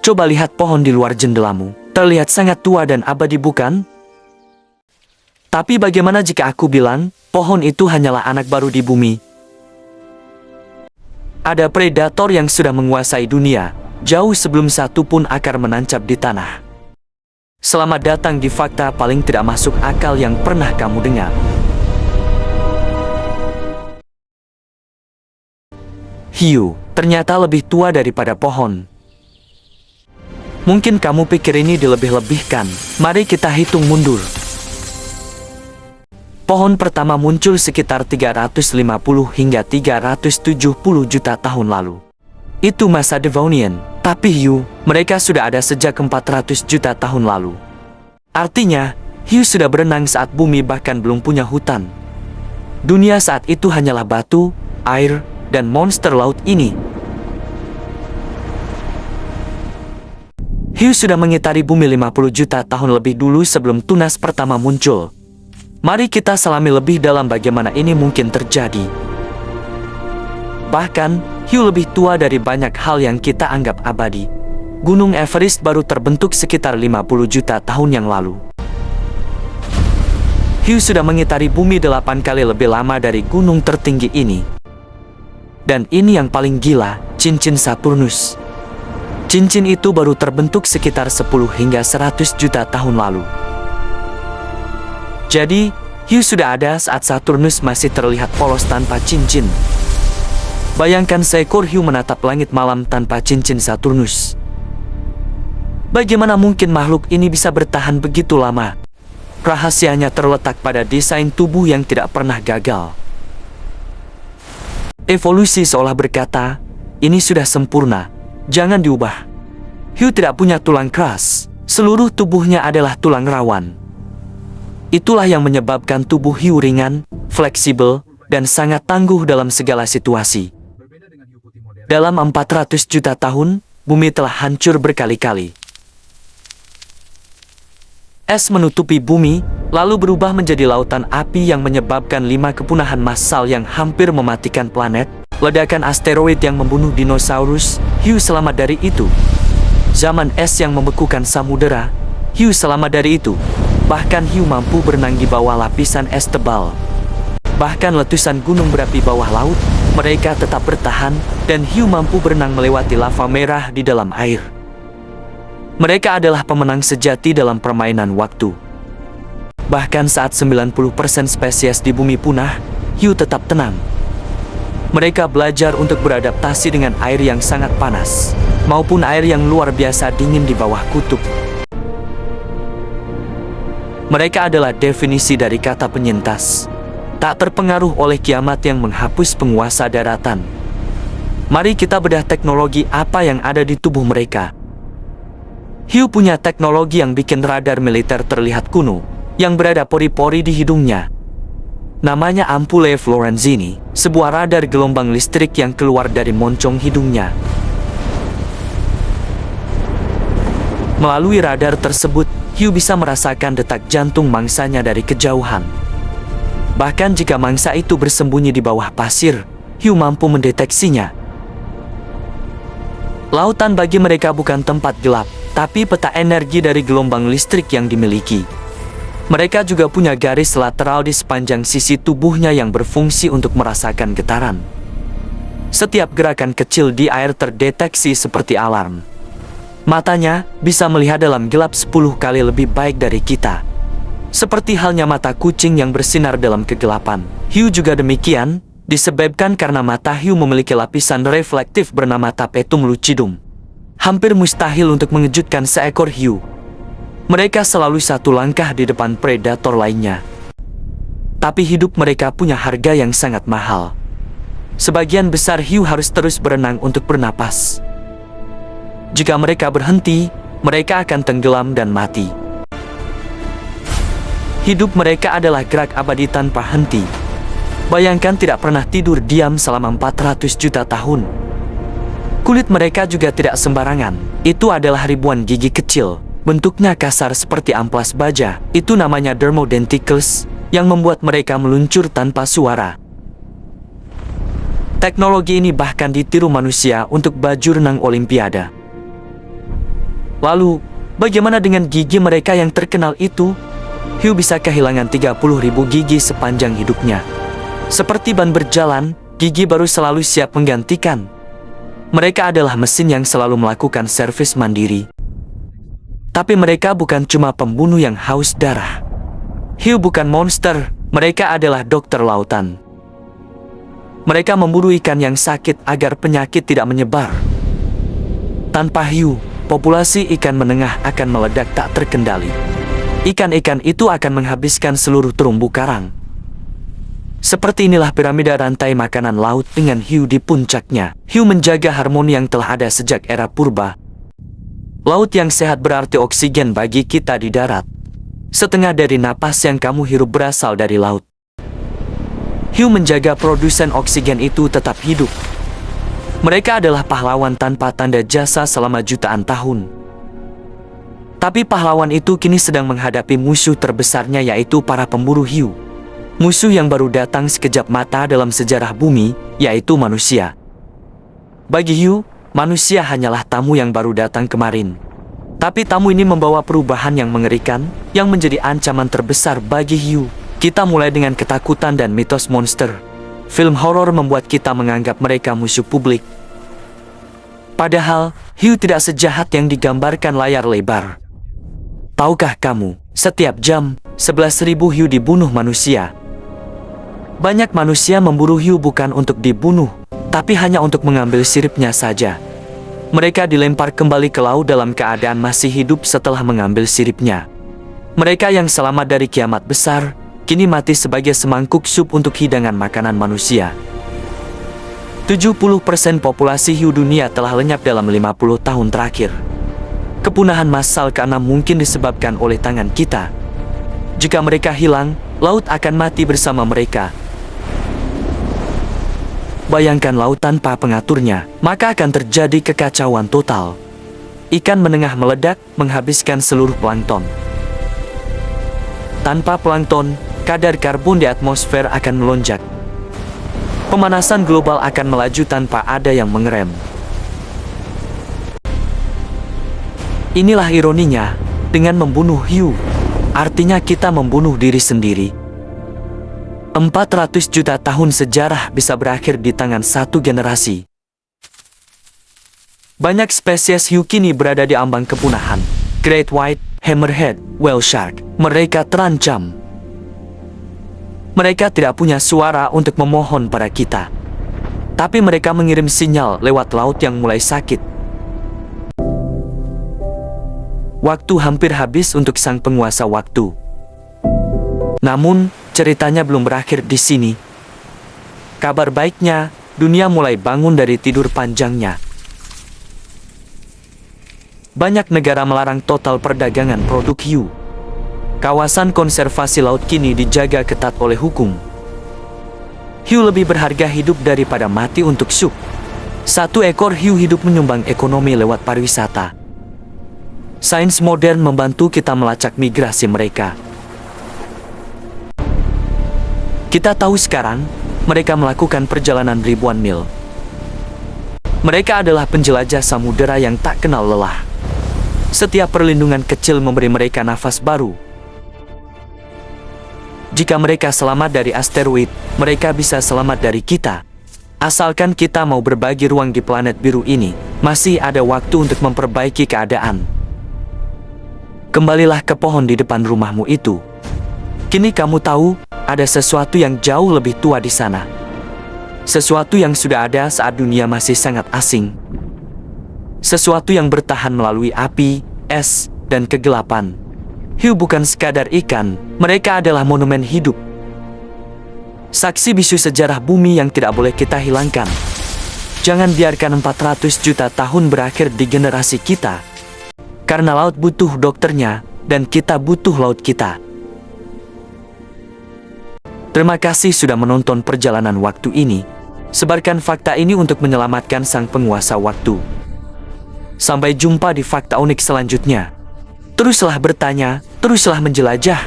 Coba lihat pohon di luar jendelamu. Terlihat sangat tua dan abadi, bukan? Tapi bagaimana jika aku bilang, pohon itu hanyalah anak baru di bumi? Ada predator yang sudah menguasai dunia, jauh sebelum satu pun akar menancap di tanah. Selamat datang di fakta paling tidak masuk akal yang pernah kamu dengar. Hiu ternyata lebih tua daripada pohon. Mungkin kamu pikir ini dilebih-lebihkan. Mari kita hitung mundur. Pohon pertama muncul sekitar 350 hingga 370 juta tahun lalu. Itu masa Devonian, tapi hiu, mereka sudah ada sejak 400 juta tahun lalu. Artinya, hiu sudah berenang saat bumi bahkan belum punya hutan. Dunia saat itu hanyalah batu, air, dan monster laut ini. Hiu sudah mengitari bumi 50 juta tahun lebih dulu sebelum tunas pertama muncul. Mari kita selami lebih dalam bagaimana ini mungkin terjadi. Bahkan, hiu lebih tua dari banyak hal yang kita anggap abadi. Gunung Everest baru terbentuk sekitar 50 juta tahun yang lalu. Hiu sudah mengitari bumi 8 kali lebih lama dari gunung tertinggi ini. Dan ini yang paling gila, cincin Saturnus. Cincin itu baru terbentuk sekitar 10 hingga 100 juta tahun lalu. Jadi, hiu sudah ada saat Saturnus masih terlihat polos tanpa cincin. Bayangkan seekor hiu menatap langit malam tanpa cincin Saturnus. Bagaimana mungkin makhluk ini bisa bertahan begitu lama? Rahasianya terletak pada desain tubuh yang tidak pernah gagal. Evolusi seolah berkata, ini sudah sempurna. Jangan diubah. Hiu tidak punya tulang keras. Seluruh tubuhnya adalah tulang rawan. Itulah yang menyebabkan tubuh hiu ringan, fleksibel, dan sangat tangguh dalam segala situasi. Dalam 400 juta tahun, bumi telah hancur berkali-kali. Es menutupi bumi, lalu berubah menjadi lautan api yang menyebabkan 5 kepunahan massal yang hampir mematikan planet. Ledakan asteroid yang membunuh dinosaurus, hiu selamat dari itu. Zaman es yang membekukan samudera, hiu selamat dari itu. Bahkan hiu mampu berenang di bawah lapisan es tebal. Bahkan letusan gunung berapi bawah laut, mereka tetap bertahan, dan hiu mampu berenang melewati lava merah di dalam air. Mereka adalah pemenang sejati dalam permainan waktu. Bahkan saat 90% spesies di bumi punah, hiu tetap tenang. Mereka belajar untuk beradaptasi dengan air yang sangat panas, maupun air yang luar biasa dingin di bawah kutub. Mereka adalah definisi dari kata penyintas, tak terpengaruh oleh kiamat yang menghapus penguasa daratan. Mari kita bedah teknologi apa yang ada di tubuh mereka. Hiu punya teknologi yang bikin radar militer terlihat kuno, yang berada pori-pori di hidungnya. Namanya Ampulle Florenzini, sebuah radar gelombang listrik yang keluar dari moncong hidungnya. Melalui radar tersebut, hiu bisa merasakan detak jantung mangsanya dari kejauhan. Bahkan jika mangsa itu bersembunyi di bawah pasir, hiu mampu mendeteksinya. Lautan bagi mereka bukan tempat gelap, tapi peta energi dari gelombang listrik yang dimiliki. Mereka juga punya garis lateral di sepanjang sisi tubuhnya yang berfungsi untuk merasakan getaran. Setiap gerakan kecil di air terdeteksi seperti alarm. Matanya bisa melihat dalam gelap 10 kali lebih baik dari kita. Seperti halnya mata kucing yang bersinar dalam kegelapan. Hiu juga demikian, disebabkan karena mata hiu memiliki lapisan reflektif bernama tapetum lucidum. Hampir mustahil untuk mengejutkan seekor hiu. Mereka selalu satu langkah di depan predator lainnya. Tapi hidup mereka punya harga yang sangat mahal. Sebagian besar hiu harus terus berenang untuk bernapas. Jika mereka berhenti, mereka akan tenggelam dan mati. Hidup mereka adalah gerak abadi tanpa henti. Bayangkan tidak pernah tidur diam selama 400 juta tahun. Kulit mereka juga tidak sembarangan. Itu adalah ribuan gigi kecil. Bentuknya kasar seperti amplas baja. Itu namanya dermodenticles, yang membuat mereka meluncur tanpa suara. Teknologi ini bahkan ditiru manusia untuk baju renang Olimpiade. Lalu, bagaimana dengan gigi mereka yang terkenal itu? Hiu bisa kehilangan 30.000 gigi sepanjang hidupnya. Seperti ban berjalan, gigi baru selalu siap menggantikan. Mereka adalah mesin yang selalu melakukan servis mandiri. Tapi mereka bukan cuma pembunuh yang haus darah. Hiu bukan monster, mereka adalah dokter lautan. Mereka memburu ikan yang sakit agar penyakit tidak menyebar. Tanpa hiu, populasi ikan menengah akan meledak tak terkendali. Ikan-ikan itu akan menghabiskan seluruh terumbu karang. Seperti inilah piramida rantai makanan laut dengan hiu di puncaknya. Hiu menjaga harmoni yang telah ada sejak era purba. Laut yang sehat berarti oksigen bagi kita di darat. Setengah dari napas yang kamu hirup berasal dari laut. Hiu menjaga produsen oksigen itu tetap hidup. Mereka adalah pahlawan tanpa tanda jasa selama jutaan tahun. Tapi pahlawan itu kini sedang menghadapi musuh terbesarnya, yaitu para pemburu hiu. Musuh yang baru datang sekejap mata dalam sejarah bumi, yaitu manusia. Bagi hiu, manusia hanyalah tamu yang baru datang kemarin. Tapi tamu ini membawa perubahan yang mengerikan, yang menjadi ancaman terbesar bagi hiu. Kita mulai dengan ketakutan dan mitos monster. Film horor membuat kita menganggap mereka musuh publik. Padahal, hiu tidak sejahat yang digambarkan layar lebar. Tahukah kamu, setiap jam, 11.000 hiu dibunuh manusia. Banyak manusia memburu hiu bukan untuk dibunuh, tapi hanya untuk mengambil siripnya saja. Mereka dilempar kembali ke laut dalam keadaan masih hidup setelah mengambil siripnya. Mereka yang selamat dari kiamat besar, kini mati sebagai semangkuk sup untuk hidangan makanan manusia. 70% populasi hiu dunia telah lenyap dalam 50 tahun terakhir. Kepunahan massal ke-6 mungkin disebabkan oleh tangan kita. Jika mereka hilang, laut akan mati bersama mereka. Bayangkan laut tanpa pengaturnya, maka akan terjadi kekacauan total. Ikan menengah meledak, menghabiskan seluruh plankton. Tanpa plankton, kadar karbon di atmosfer akan melonjak. Pemanasan global akan melaju tanpa ada yang mengerem. Inilah ironinya, dengan membunuh hiu, artinya kita membunuh diri sendiri. 400 juta tahun sejarah bisa berakhir di tangan satu generasi. Banyak spesies hiu kini berada di ambang kepunahan. Great White, Hammerhead, Whale Shark, mereka terancam. Mereka tidak punya suara untuk memohon pada kita. Tapi mereka mengirim sinyal lewat laut yang mulai sakit. Waktu hampir habis untuk sang penguasa waktu. Namun, ceritanya belum berakhir di sini. Kabar baiknya, dunia mulai bangun dari tidur panjangnya. Banyak negara melarang total perdagangan produk hiu. Kawasan konservasi laut kini dijaga ketat oleh hukum. Hiu lebih berharga hidup daripada mati untuk sup. Satu ekor hiu hidup menyumbang ekonomi lewat pariwisata. Sains modern membantu kita melacak migrasi mereka. Kita tahu sekarang, mereka melakukan perjalanan ribuan mil. Mereka adalah penjelajah samudera yang tak kenal lelah. Setiap perlindungan kecil memberi mereka nafas baru. Jika mereka selamat dari asteroid, mereka bisa selamat dari kita. Asalkan kita mau berbagi ruang di planet biru ini, masih ada waktu untuk memperbaiki keadaan. Kembalilah ke pohon di depan rumahmu itu. Kini kamu tahu, ada sesuatu yang jauh lebih tua di sana. Sesuatu yang sudah ada saat dunia masih sangat asing. Sesuatu yang bertahan melalui api, es, dan kegelapan. Hiu bukan sekadar ikan, mereka adalah monumen hidup. Saksi bisu sejarah bumi yang tidak boleh kita hilangkan. Jangan biarkan 400 juta tahun berakhir di generasi kita. Karena laut butuh dokternya, dan kita butuh laut kita. Terima kasih sudah menonton perjalanan waktu ini. Sebarkan fakta ini untuk menyelamatkan sang penguasa waktu. Sampai jumpa di fakta unik selanjutnya. Teruslah bertanya, teruslah menjelajah.